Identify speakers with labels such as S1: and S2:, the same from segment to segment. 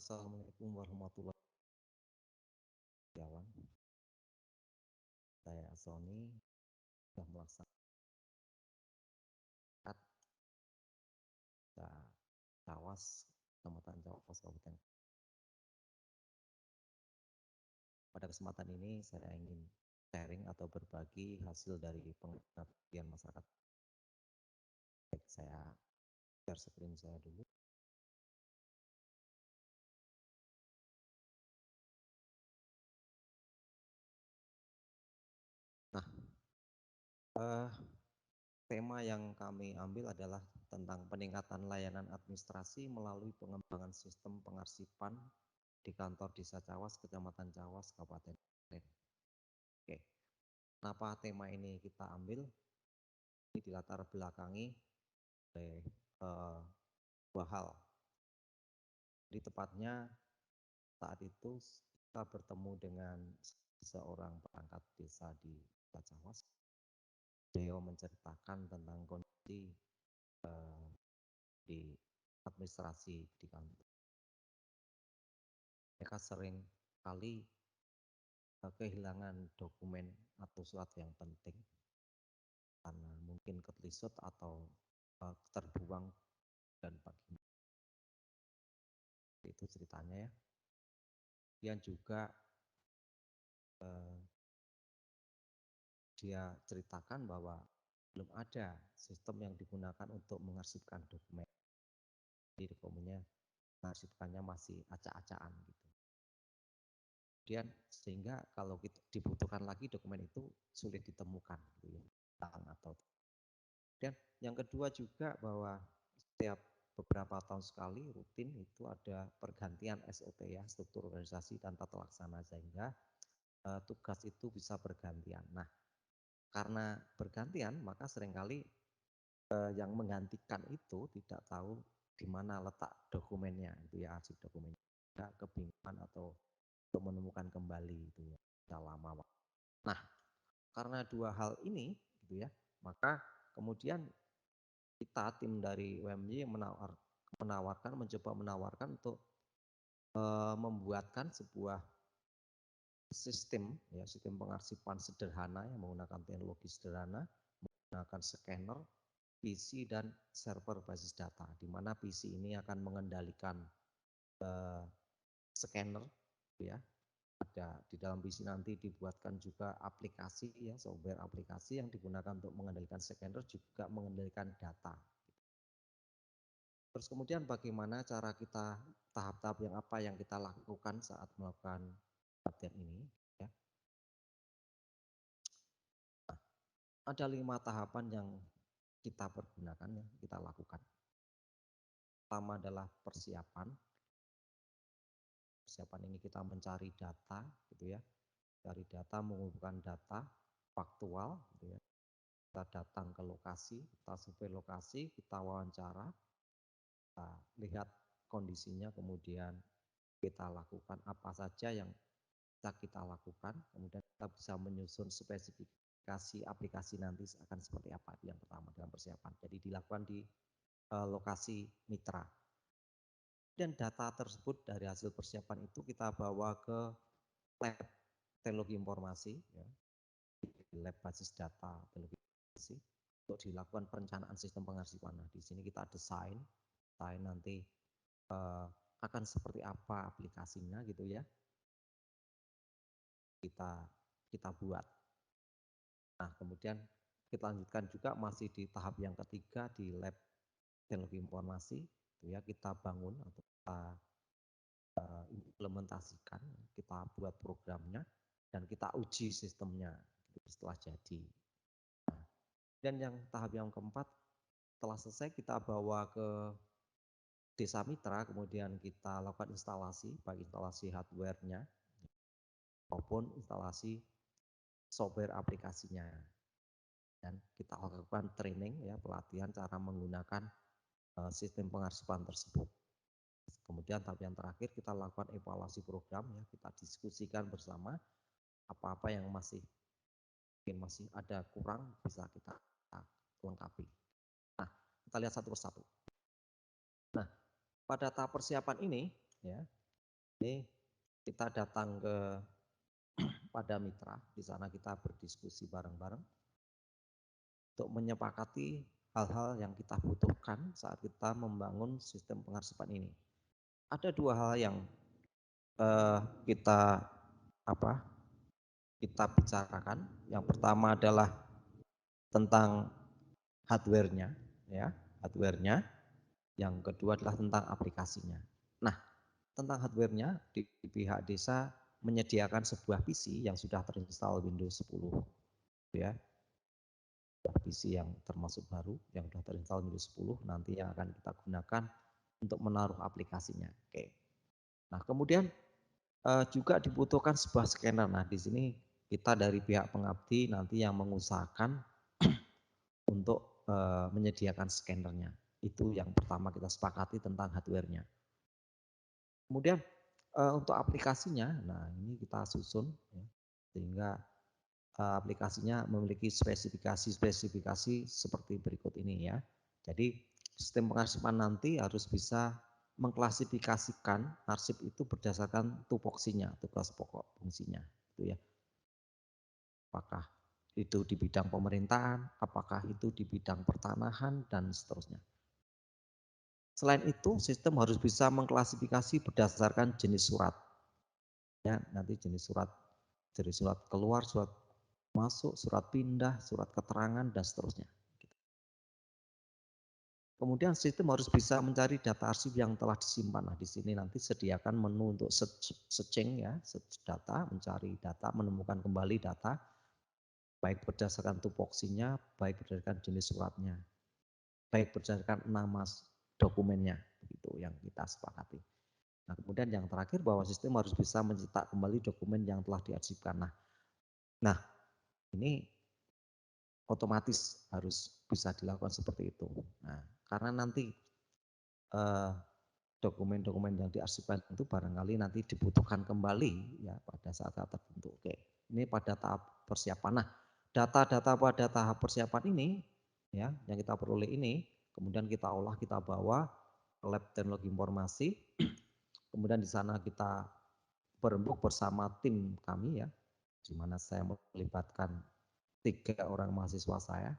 S1: Assalamualaikum warahmatullahi wabarakatuh. Saya Sony sudah melaksanakan Cawas, Kecamatan Cawas, Kabupaten. Pada kesempatan ini saya ingin sharing atau berbagi hasil dari pengabdian masyarakat. Baik, saya share screen saya dulu. Nah, tema yang kami ambil adalah tentang peningkatan layanan administrasi melalui pengembangan sistem pengarsipan di kantor Desa Cawas, Kecamatan Cawas, Kabupaten. Oke, kenapa tema ini kita ambil? Ini dilatar belakangi oleh dua hal. Di tepatnya saat itu kita bertemu dengan seorang perangkat desa di Cawas. Beliau menceritakan tentang kondisi di administrasi di kantor. Mereka sering kali kehilangan dokumen atau surat yang penting karena mungkin ketelisut atau terbuang dan bagaimana. Itu ceritanya ya. Kemudian juga dia ceritakan bahwa belum ada sistem yang digunakan untuk mengarsipkan dokumen. Jadi dokumennya mengarsipkannya masih acak-acakan gitu. Kemudian sehingga kalau dibutuhkan lagi dokumen itu sulit ditemukan gitu ya. Atau dan yang kedua juga bahwa setiap beberapa tahun sekali rutin itu ada pergantian SOT ya, struktur organisasi dan tata laksana, sehingga tugas itu bisa bergantian. Nah, karena bergantian maka seringkali yang menggantikan itu tidak tahu di mana letak dokumennya, itu ya, arsip dokumennya. Tidak kebingungan atau untuk menemukan kembali itu ya, sudah lama. Nah, karena dua hal ini gitu ya, maka kemudian kita tim dari UMY mencoba menawarkan untuk membuatkan sebuah sistem ya, sistem pengarsipan sederhana yang menggunakan teknologi sederhana, menggunakan scanner, PC dan server basis data, di mana PC ini akan mengendalikan scanner ya. Ada di dalam PC nanti dibuatkan juga aplikasi ya, software aplikasi yang digunakan untuk mengendalikan scanner, juga mengendalikan data. Terus kemudian bagaimana cara kita, tahap-tahap yang apa yang kita lakukan saat melakukan latihan ini ya. Nah, ada 5 tahapan yang kita pergunakan ya, kita lakukan. Pertama adalah persiapan. Persiapan ini kita mencari data gitu ya. Cari data, mengumpulkan data faktual gitu ya. Kita datang ke lokasi, kita survei lokasi, kita wawancara, kita lihat kondisinya, kemudian kita lakukan apa saja yang bisa kita lakukan, kemudian kita bisa menyusun spesifikasi aplikasi nanti akan seperti apa. Yang pertama dalam persiapan. Jadi dilakukan di lokasi mitra. Dan data tersebut dari hasil persiapan itu kita bawa ke lab teknologi informasi, ya, lab basis data teknologi informasi untuk dilakukan perencanaan sistem pengarsipan. Nah, di sini kita desain nanti akan seperti apa aplikasinya gitu ya. Kita buat. Nah, kemudian kita lanjutkan juga masih di tahap yang ketiga di lab teknologi informasi, ya, kita bangun atau kita implementasikan, kita buat programnya dan kita uji sistemnya setelah jadi. Nah, dan yang tahap yang keempat setelah selesai kita bawa ke desa mitra, kemudian kita lakukan instalasi, baik instalasi hardware-nya maupun instalasi software aplikasinya. Dan kita lakukan training ya, pelatihan cara menggunakan sistem pengarsipan tersebut. Kemudian tahap yang terakhir kita lakukan evaluasi program ya, kita diskusikan bersama apa-apa yang masih ada kurang bisa kita lengkapi. Nah, kita lihat satu persatu. Nah, pada tahap persiapan ini ya, Ini kita datang pada mitra, di sana kita berdiskusi bareng-bareng untuk menyepakati hal-hal yang kita butuhkan saat kita membangun sistem pengarsipan ini. Ada dua hal yang kita apa kita bicarakan. Yang pertama adalah tentang hardware-nya, ya, hardware-nya. Yang kedua adalah tentang aplikasinya. Nah, tentang hardware-nya di pihak desa menyediakan sebuah PC yang sudah terinstall Windows 10, ya. PC yang termasuk baru yang sudah terinstall Windows 10 nanti yang akan kita gunakan untuk menaruh aplikasinya. Oke. Nah, kemudian juga dibutuhkan sebuah scanner. Nah, di sini kita dari pihak pengabdi nanti yang mengusahakan untuk menyediakan scannernya. Itu yang pertama kita sepakati tentang hardware-nya. Kemudian untuk aplikasinya, nah ini kita susun ya, sehingga aplikasinya memiliki spesifikasi seperti berikut ini ya. Jadi sistem pengarsipan nanti harus bisa mengklasifikasikan arsip itu berdasarkan tupoksinya, tugas pokok fungsinya, itu ya. Apakah itu di bidang pemerintahan, apakah itu di bidang pertanahan dan seterusnya. Selain itu, sistem harus bisa mengklasifikasi berdasarkan jenis surat. Ya, nanti jenis surat dari surat keluar, surat masuk, surat pindah, surat keterangan dan seterusnya. Kemudian sistem harus bisa mencari data arsip yang telah disimpan. Nah, di sini nanti sediakan menu untuk searching ya, search data, mencari data, menemukan kembali data, baik berdasarkan tupoksinya, baik berdasarkan jenis suratnya, baik berdasarkan nama dokumennya, begitu yang kita sepakati. Nah, kemudian yang terakhir bahwa sistem harus bisa mencetak kembali dokumen yang telah diarsipkan. Nah, ini otomatis harus bisa dilakukan seperti itu. Nah, karena nanti dokumen-dokumen yang diarsipkan itu barangkali nanti dibutuhkan kembali ya pada saat-saat tertentu. Oke, ini pada tahap persiapan. Nah, data-data pada tahap persiapan ini ya yang kita peroleh ini kemudian kita olah, kita bawa ke lab teknologi informasi. Kemudian di sana kita berembuk bersama tim kami ya, di mana saya melibatkan 3 orang mahasiswa saya,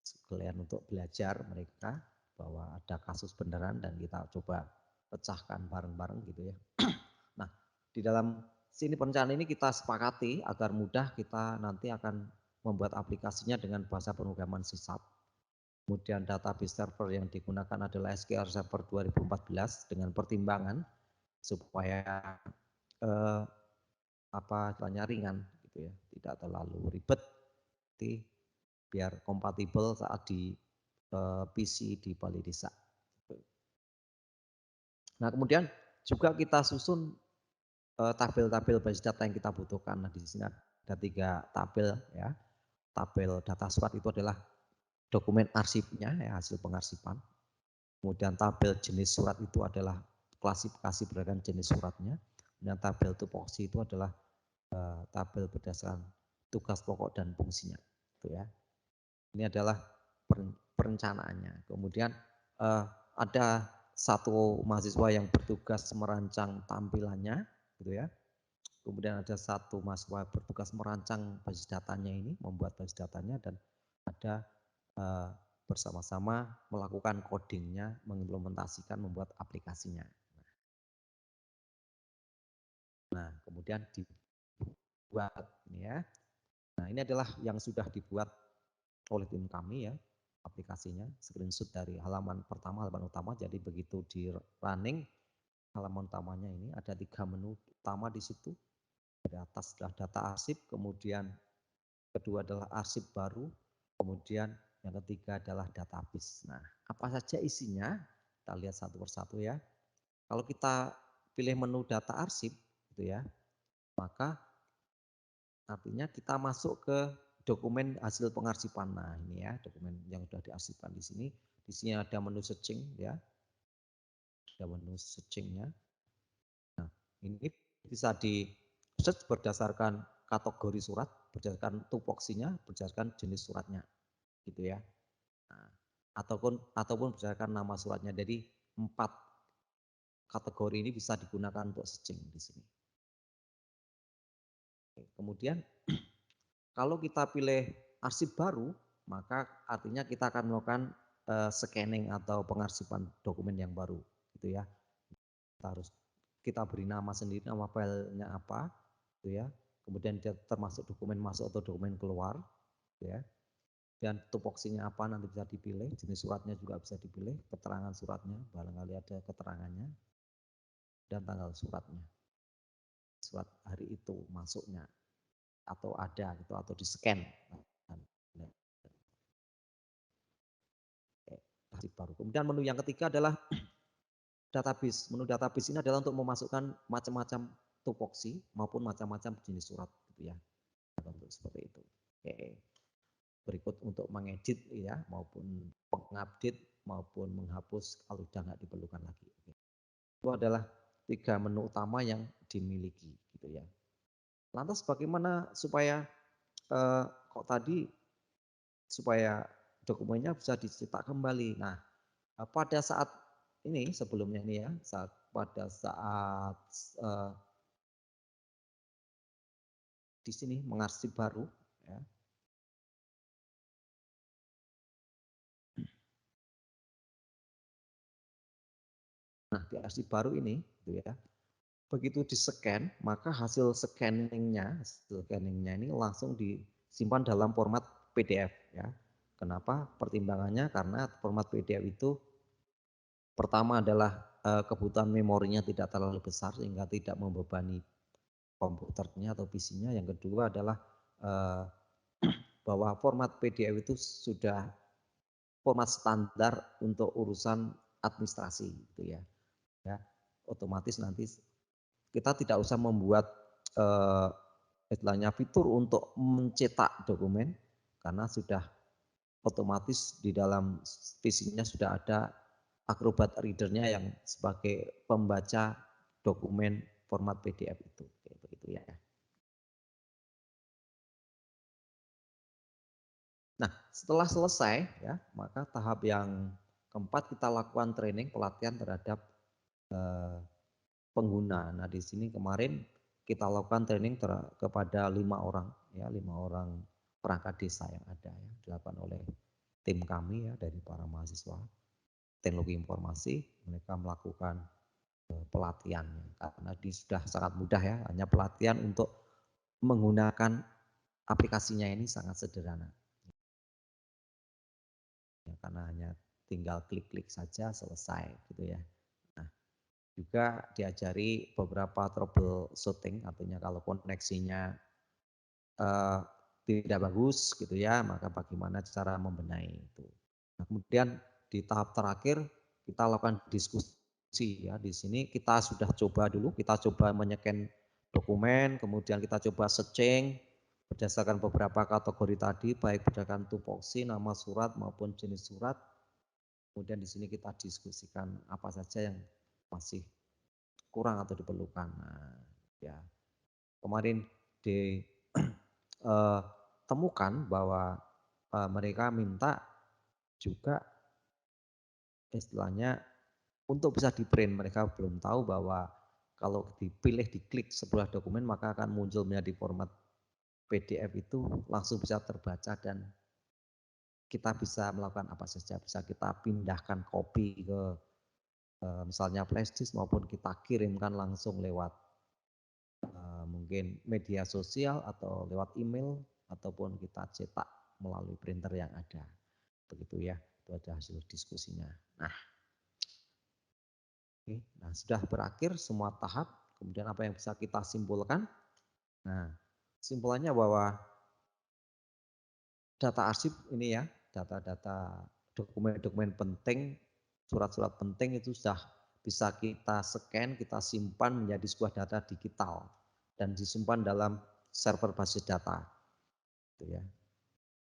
S1: sekalian untuk belajar mereka bahwa ada kasus beneran dan kita coba pecahkan bareng-bareng gitu ya. Nah, di dalam sini perencanaan ini kita sepakati agar mudah kita nanti akan membuat aplikasinya dengan bahasa pemrograman C#. Kemudian database server yang digunakan adalah SQL Server 2014 dengan pertimbangan supaya eh, istilahnya ringan gitu ya, tidak terlalu ribet, biar kompatibel saat di PC di balai desa. Nah, kemudian juga kita susun tabel-tabel basis data yang kita butuhkan. Nah, di sini ada 3 tabel ya. Tabel data surat itu adalah dokumen arsipnya ya, hasil pengarsipan. Kemudian tabel jenis surat itu adalah klasifikasi berdasarkan jenis suratnya. Dan tabel tupoksi itu adalah tabel berdasarkan tugas pokok dan fungsinya. Itu ya. Ini adalah perencanaannya. Kemudian ada satu mahasiswa yang bertugas merancang tampilannya, gitu ya. Kemudian ada satu mahasiswa bertugas merancang basis datanya ini, membuat basis datanya, dan ada bersama-sama melakukan codingnya, mengimplementasikan, membuat aplikasinya. Nah, kemudian dibuat ini ya. Nah, ini adalah yang sudah dibuat oleh tim kami ya, aplikasinya, screenshot dari halaman pertama, halaman utama. Jadi begitu di running halaman utamanya ini ada 3 menu utama di situ. Di atas adalah data arsip, kemudian kedua adalah arsip baru, kemudian yang ketiga adalah database. Nah, apa saja isinya? Kita lihat satu persatu ya. Kalau kita pilih menu data arsip, gitu ya, maka artinya kita masuk ke dokumen hasil pengarsipan. Nah, ini ya, dokumen yang sudah diarsipkan di sini. Di sini ada menu searching ya. Ada menu searchingnya. Nah, ini bisa di search berdasarkan kategori surat, berdasarkan tupoksinya, berdasarkan jenis suratnya. Gitu ya. Nah, ataupun berdasarkan nama suratnya. Jadi 4 kategori ini bisa digunakan untuk searching di sini. Kemudian kalau kita pilih arsip baru, maka artinya kita akan melakukan scanning atau pengarsipan dokumen yang baru, gitu ya. Kita beri nama sendiri, nama filenya apa, gitu ya. Kemudian dia termasuk dokumen masuk atau dokumen keluar, gitu ya. Dan tupoksinya apa nanti bisa dipilih, jenis suratnya juga bisa dipilih, keterangan suratnya, barangkali ada keterangannya, dan tanggal suratnya. Surat hari itu masuknya, atau ada gitu, atau di scan. Baru. Kemudian menu yang ketiga adalah database. Menu database ini adalah untuk memasukkan macam-macam tupoksi maupun macam-macam jenis surat gitu ya. Untuk seperti itu. Oke. Berikut untuk mengedit ya maupun mengupdate maupun menghapus kalau sudah nggak diperlukan lagi. Itu adalah 3 menu utama yang dimiliki gitu ya. Lantas bagaimana supaya kok tadi supaya dokumennya bisa dicetak kembali. Nah, pada saat ini sebelumnya ini ya, pada saat di sini mengarsip baru ya. Nah, di arsip baru ini gitu ya. Begitu di-scan, maka hasil scanningnya ini langsung disimpan dalam format PDF ya. Kenapa? Pertimbangannya karena format PDF itu pertama adalah kebutuhan memorinya tidak terlalu besar sehingga tidak membebani komputernya atau PC-nya. Yang kedua adalah bahwa format PDF itu sudah format standar untuk urusan administrasi gitu ya. Ya, otomatis nanti kita tidak usah membuat istilahnya fitur untuk mencetak dokumen karena sudah otomatis di dalam PC-nya sudah ada Acrobat Reader-nya yang sebagai pembaca dokumen format PDF itu. Kayak begitu ya. Nah, setelah selesai ya, maka tahap yang keempat kita lakukan training pelatihan terhadap eh, pengguna. Nah, di sini kemarin kita lakukan training kepada 5 orang ya, 5 orang perangkat desa yang ada ya, dilakukan oleh tim kami ya dari para mahasiswa teknologi informasi. Mereka melakukan pelatihan karena sudah sangat mudah ya, hanya pelatihan untuk menggunakan aplikasinya ini sangat sederhana. Ya, karena hanya tinggal klik-klik saja selesai gitu ya. Nah, juga diajari beberapa troubleshooting, artinya kalau koneksinya eh, tidak bagus gitu ya, maka bagaimana cara membenahi itu. Nah, kemudian di tahap terakhir kita lakukan diskusi ya. Di sini kita sudah coba dulu, kita coba menyeken dokumen, kemudian kita coba searching berdasarkan beberapa kategori tadi, baik berdasarkan tupoksi, nama surat maupun jenis surat. Kemudian di sini kita diskusikan apa saja yang masih kurang atau diperlukan. Nah, ya kemarin ditemukan bahwa mereka minta juga istilahnya untuk bisa di print. Mereka belum tahu bahwa kalau dipilih diklik sebuah dokumen maka akan muncul menjadi format PDF itu langsung bisa terbaca dan kita bisa melakukan apa saja. Bisa kita pindahkan kopi ke misalnya flash disk maupun kita kirimkan langsung lewat mungkin media sosial atau lewat email ataupun kita cetak melalui printer yang ada. Begitu ya, itu ada hasil diskusinya. Nah, nah sudah berakhir semua tahap, kemudian apa yang bisa kita simpulkan? Nah, simpulannya bahwa data arsip ini ya, data-data dokumen-dokumen penting, surat-surat penting itu sudah bisa kita scan, kita simpan menjadi sebuah data digital dan disimpan dalam server basis data. Gitu ya.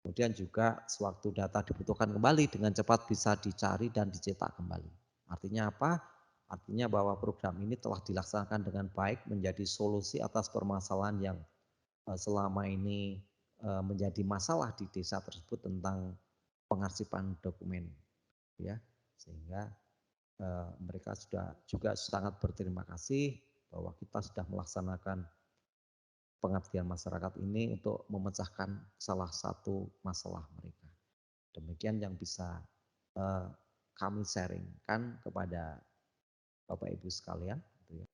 S1: Kemudian juga sewaktu data dibutuhkan kembali dengan cepat bisa dicari dan dicetak kembali. Artinya apa? Artinya bahwa program ini telah dilaksanakan dengan baik menjadi solusi atas permasalahan yang selama ini menjadi masalah di desa tersebut tentang pengarsipan dokumen ya. Sehingga Mereka sudah juga sangat berterima kasih bahwa kita sudah melaksanakan pengabdian masyarakat ini untuk memecahkan salah satu masalah mereka. Demikian yang bisa kami sharingkan kepada Bapak Ibu sekalian. Gitu ya.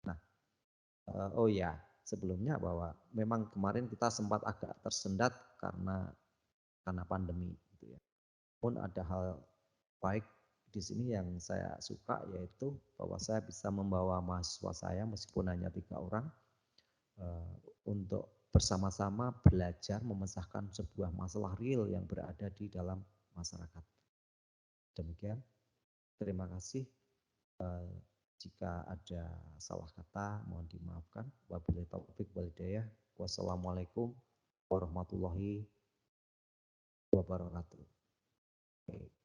S1: Nah, oh ya, sebelumnya bahwa memang kemarin kita sempat agak tersendat karena pandemi. Gitu ya. Pun ada hal baik di sini yang saya suka yaitu bahwa saya bisa membawa mahasiswa saya meskipun hanya 3 orang untuk bersama-sama belajar memecahkan sebuah masalah real yang berada di dalam masyarakat. Demikian, terima kasih. Jika ada salah kata, mohon dimaafkan. Wabillahi taufik wal hidayah. Wassalamualaikum warahmatullahi wabarakatuh. Oke.